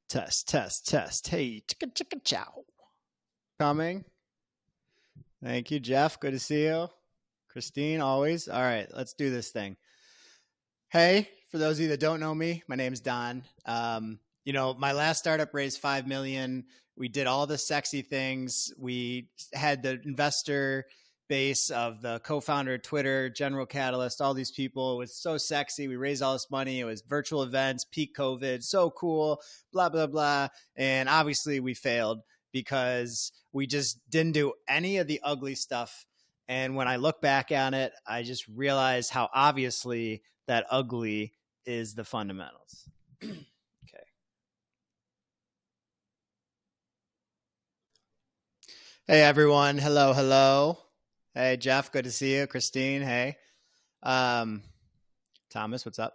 Test, test, test. Hey, chicka, chicka, chow. Coming. Thank you, Jeff. Good to see you. Christine, always. All right, let's do this thing. Hey, for those of you that don't know me, my name's Don. My last startup raised 5 million. We did all the sexy things. We had the investor base of the co-founder of Twitter, General Catalyst, all these people. It was so sexy. We raised all this money. It was virtual events, peak COVID, so cool, blah, blah, blah. And obviously we failed because we just didn't do any of the ugly stuff. And when I look back at it, I just realized how obviously that ugly is the fundamentals. Okay. Hey, everyone. Hello, hello. Hey, Jeff. Good to see you. Christine. Hey. Um, Thomas, what's up?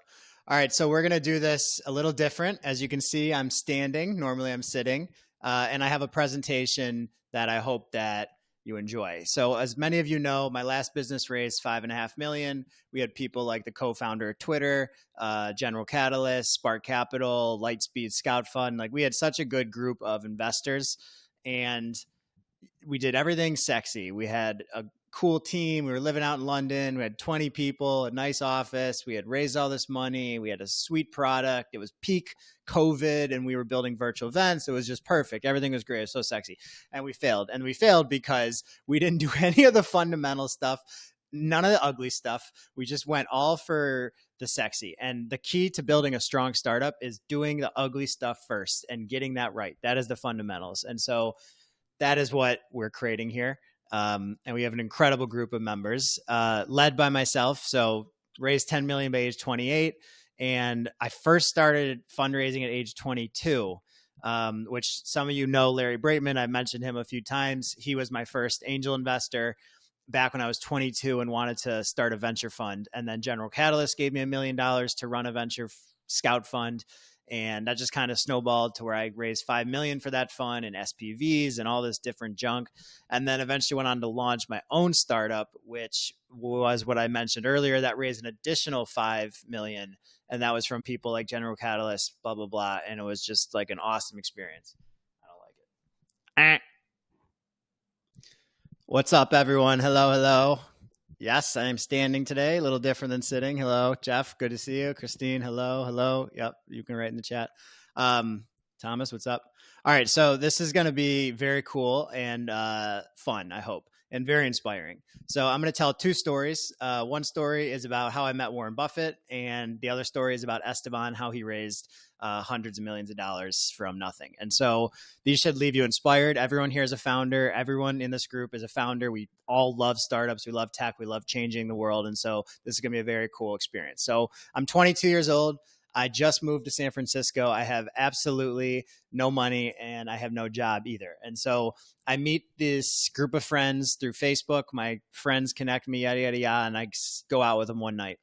All right. So we're going to do this a little different. As you can see, I'm standing. Normally I'm sitting. And I have a presentation that I hope that you enjoy. So as many of you know, my last business raised 5.5 million. We had people like the co-founder of Twitter, General Catalyst, Spark Capital, Lightspeed Scout Fund. Like we had such a good group of investors and we did everything sexy. We had a cool team. We were living out in London. We had 20 people, a nice office. We had raised all this money. We had a sweet product. It was peak COVID and we were building virtual events. It was just perfect. Everything was great. It was so sexy. And we failed. And we failed because we didn't do any of the fundamental stuff, none of the ugly stuff. We just went all for the sexy. And the key to building a strong startup is doing the ugly stuff first and getting that right. That is the fundamentals. And so that is what we're creating here. And we have an incredible group of members led by myself. So raised 10 million by age 28. And I first started fundraising at age 22, which some of you know, Larry Braitman. I've mentioned him a few times. He was my first angel investor back when I was 22 and wanted to start a venture fund. And then General Catalyst gave me $1 million to run a venture scout fund. And that just kind of snowballed to where I raised 5 million for that fund and SPVs and all this different junk. And then eventually went on to launch my own startup, which was what I mentioned earlier, that raised an additional 5 million. And that was from people like General Catalyst, blah, blah, blah. And it was just like an awesome experience. I don't like it. What's up, everyone? Hello, hello. Yes, I am standing today, a little different than sitting. Hello, Jeff. Good to see you. Christine, hello, hello. Yep, you can write in the chat. Thomas, what's up? All right, so this is going to be very cool and fun, I hope, and very inspiring. So I'm going to tell two stories. One story is about how I met Warren Buffett, and the other story is about Esteban, how he raised hundreds of millions of dollars from nothing. And so these should leave you inspired. Everyone here is a founder. Everyone in this group is a founder. We all love startups. We love tech. We love changing the world. And so this is going to be a very cool experience. So I'm 22 years old. I just moved to San Francisco. I have absolutely no money and I have no job either. And so I meet this group of friends through Facebook. My friends connect me, yada, yada, yada. And I go out with them one night.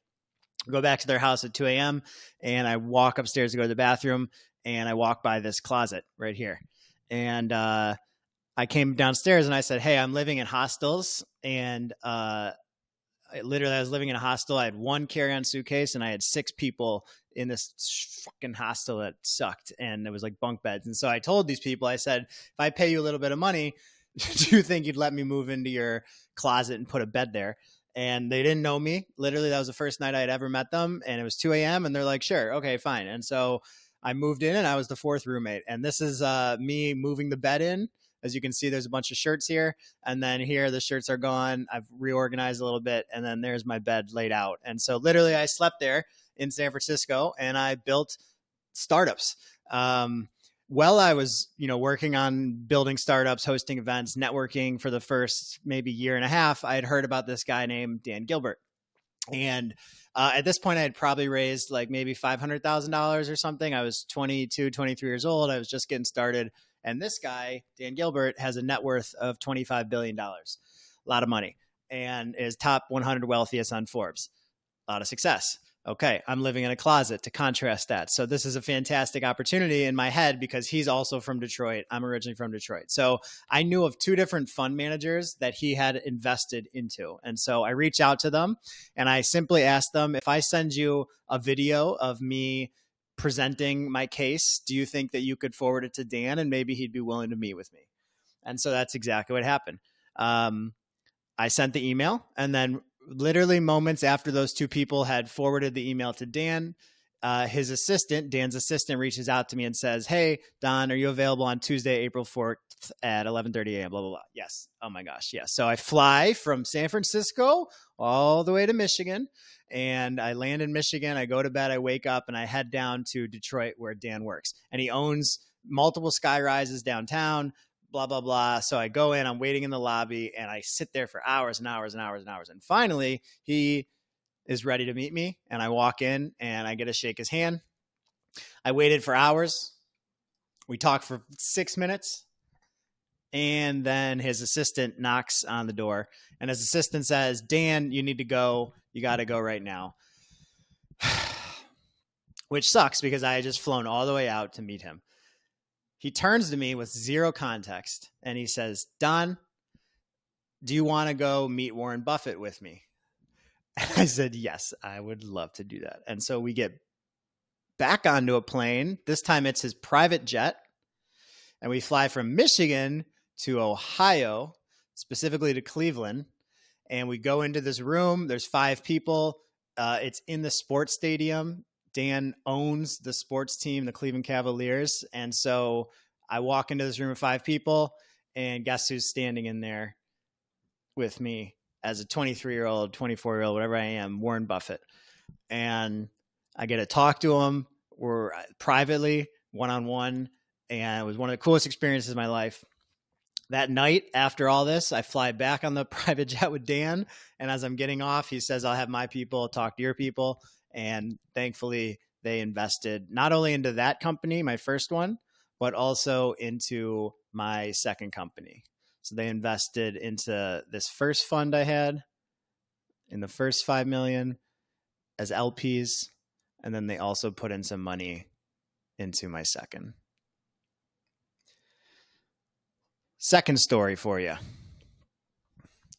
Go back to their house at 2 a.m. and I walk upstairs to go to the bathroom and I walk by this closet right here. And I came downstairs and I said, hey, I'm living in hostels. And I was living in a hostel. I had one carry-on suitcase and I had 6 people in this fucking hostel that sucked. And it was like bunk beds. And so I told these people, I said, if I pay you a little bit of money, do you think you'd let me move into your closet and put a bed there? And they didn't know me. Literally, that was the first night I had ever met them. And it was 2 a.m. And they're like, sure, okay, fine. And so I moved in and I was the 4th roommate. And this is me moving the bed in. As you can see, there's a bunch of shirts here. And then here, the shirts are gone. I've reorganized a little bit. And then there's my bed laid out. And so literally, I slept there in San Francisco and I built startups. While I was, working on building startups, hosting events, networking for the first maybe year and a half, I had heard about this guy named Dan Gilbert. And at this point, I had probably raised like maybe $500,000 or something. I was 22, 23 years old. I was just getting started. And this guy, Dan Gilbert, has a net worth of $25 billion, a lot of money, and is top 100 wealthiest on Forbes. A lot of success. Okay, I'm living in a closet to contrast that. So this is a fantastic opportunity in my head because he's also from Detroit. I'm originally from Detroit. So I knew of 2 different fund managers that he had invested into. And so I reached out to them and I simply asked them, if I send you a video of me presenting my case. Do you think that you could forward it to Dan and maybe he'd be willing to meet with me? And so that's exactly what happened. I sent the email, and then literally moments after those two people had forwarded the email to Dan, his assistant, Dan's assistant, reaches out to me and says, "Hey, Don, are you available on Tuesday, April 4th at 11:30 a.m.? Blah, blah, blah." Yes. Oh my gosh. Yes. So I fly from San Francisco all the way to Michigan, and I land in Michigan. I go to bed, I wake up, and I head down to Detroit where Dan works. And he owns multiple sky rises downtown, blah, blah, blah. So I go in, I'm waiting in the lobby, and I sit there for hours and hours and hours and hours. And finally, he is ready to meet me. And I walk in and I get to shake his hand. I waited for hours. We talked for 6 minutes. And then his assistant knocks on the door. And his assistant says, "Dan, you need to go. You got to go right now." Which sucks because I had just flown all the way out to meet him. He turns to me with zero context and he says, "Don, do you want to go meet Warren Buffett with me?" And I said, "Yes, I would love to do that." And so we get back onto a plane. This time it's his private jet. And we fly from Michigan to Ohio, specifically to Cleveland. And we go into this room. There's 5 people. It's in the sports stadium. Dan owns the sports team, the Cleveland Cavaliers. And so I walk into this room of 5 people, and guess who's standing in there with me as a 23-year-old, 24-year-old, whatever I am, Warren Buffett. And I get to talk to him. We're privately, one-on-one, and it was one of the coolest experiences of my life. That night, after all this, I fly back on the private jet with Dan, and as I'm getting off, he says, "I'll have my people talk to your people." And thankfully, they invested not only into that company, my first one, but also into my second company. So they invested into this first fund I had in the first 5 million as LPs. And then they also put in some money into my second. Second story for you.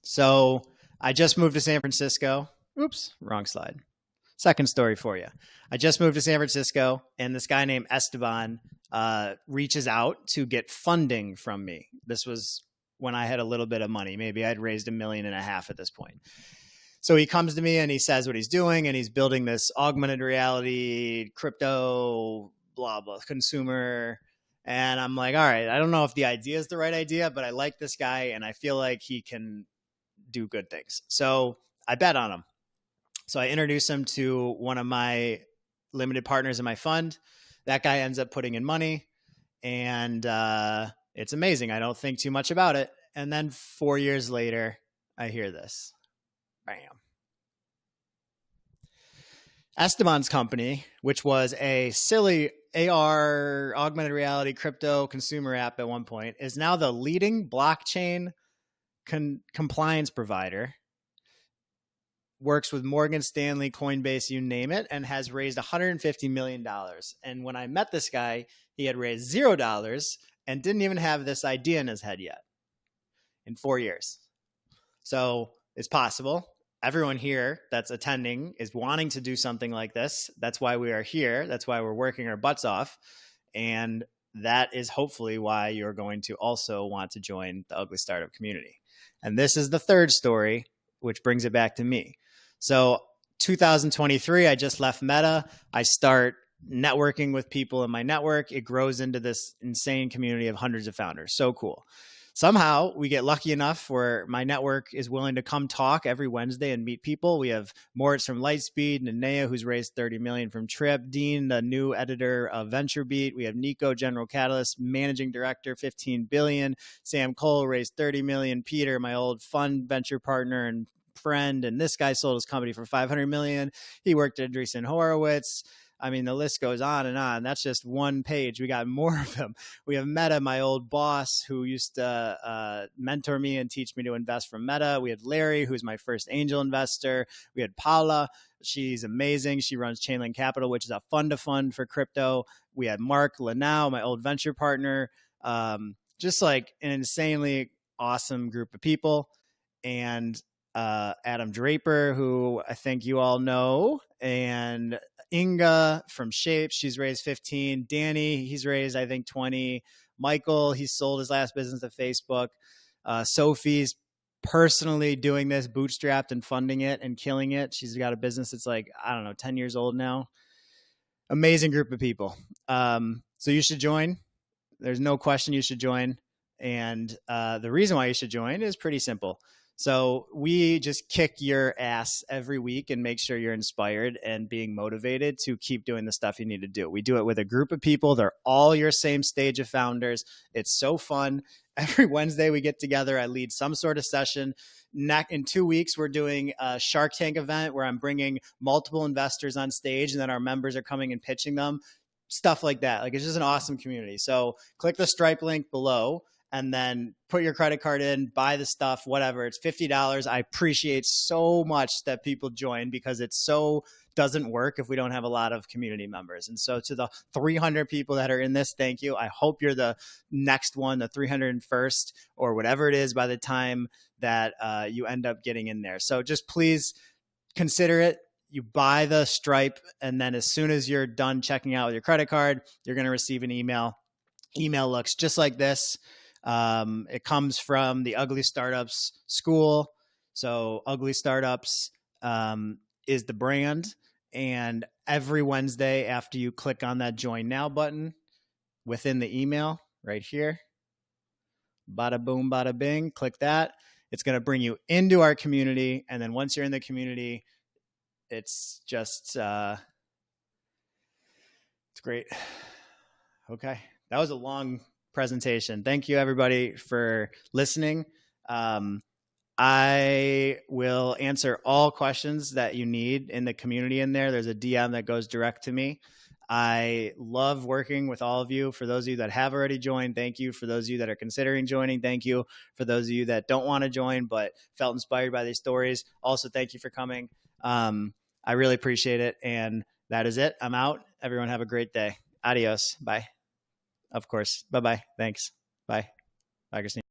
So I just moved to San Francisco. Oops, wrong slide. Second story for you. I just moved to San Francisco, and this guy named Esteban reaches out to get funding from me. This was when I had a little bit of money. Maybe I'd raised $1.5 million at this point. So he comes to me and he says what he's doing, and he's building this augmented reality, crypto, blah, blah, consumer. And I'm like, all right, I don't know if the idea is the right idea, but I like this guy and I feel like he can do good things. So I bet on him. So I introduce him to one of my limited partners in my fund. That guy ends up putting in money, and it's amazing. I don't think too much about it. And then 4 years later, I hear this. Bam. Esteban's company, which was a silly AR, augmented reality, crypto consumer app at one point, is now the leading blockchain compliance provider, works with Morgan Stanley, Coinbase, you name it, and has raised $150 million. And when I met this guy, he had raised $0 and didn't even have this idea in his head yet in 4 years. So it's possible. Everyone here that's attending is wanting to do something like this. That's why we are here. That's why we're working our butts off. And that is hopefully why you're going to also want to join the Ugly Startup community. And this is the third story, which brings it back to me. So 2023, I just left Meta. I start networking with people in my network. It grows into this insane community of hundreds of founders. So cool. Somehow we get lucky enough where my network is willing to come talk every Wednesday and meet people. We have Moritz from Lightspeed, Nanea, who's raised 30 million from Trip, Dean, the new editor of VentureBeat. We have Nico, General Catalyst, managing director, 15 billion. Sam Cole raised 30 million. Peter, my old fund venture partner and friend, and this guy sold his company for 500 million. He worked at Andreessen Horowitz. I mean, the list goes on and on. That's just one page. We got more of them. We have Meta, my old boss, who used to mentor me and teach me to invest from Meta. We had Larry, who's my first angel investor. We had Paula. She's amazing. She runs Chainlink Capital, which is a fund-to-fund for crypto. We had Mark Lanau, my old venture partner. Just like an insanely awesome group of people. And Adam Draper, who I think you all know, and Inga from Shape, she's raised 15. Danny, he's raised, I think, 20. Michael, he's sold his last business to Facebook. Sophie's personally doing this, bootstrapped and funding it and killing it. She's got a business that's like, I don't know, 10 years old now. Amazing group of people. So you should join. There's no question you should join. And the reason why you should join is pretty simple. So we just kick your ass every week and make sure you're inspired and being motivated to keep doing the stuff you need to do. We do it with a group of people. They're all your same stage of founders. It's so fun. Every Wednesday we get together. I lead some sort of session. In 2 weeks, we're doing a Shark Tank event where I'm bringing multiple investors on stage, and then our members are coming and pitching them. Stuff like that. Like, it's just an awesome community. So click the Stripe link below and then put your credit card in, buy the stuff, whatever. It's $50. I appreciate so much that people join, because it so doesn't work if we don't have a lot of community members. And so to the 300 people that are in this, thank you. I hope you're the next one, the 301st or whatever it is by the time that you end up getting in there. So just please consider it. You buy the Stripe, and then as soon as you're done checking out with your credit card, you're going to receive an email. Email looks just like this. It comes from the Ugly Startups School. So Ugly Startups is the brand. And every Wednesday after you click on that Join Now button within the email right here, bada boom, bada bing, click that. It's going to bring you into our community. And then once you're in the community, it's just, it's great. Okay. That was a long presentation. Thank you, everybody, for listening. I will answer all questions that you need in the community in there. There's a DM that goes direct to me. I love working with all of you. For those of you that have already joined, thank you. For those of you that are considering joining, thank you. For those of you that don't want to join but felt inspired by these stories, also thank you for coming. I really appreciate it. And that is it. I'm out. Everyone have a great day. Adios. Bye. Of course. Bye-bye. Thanks. Bye. Bye, Christine.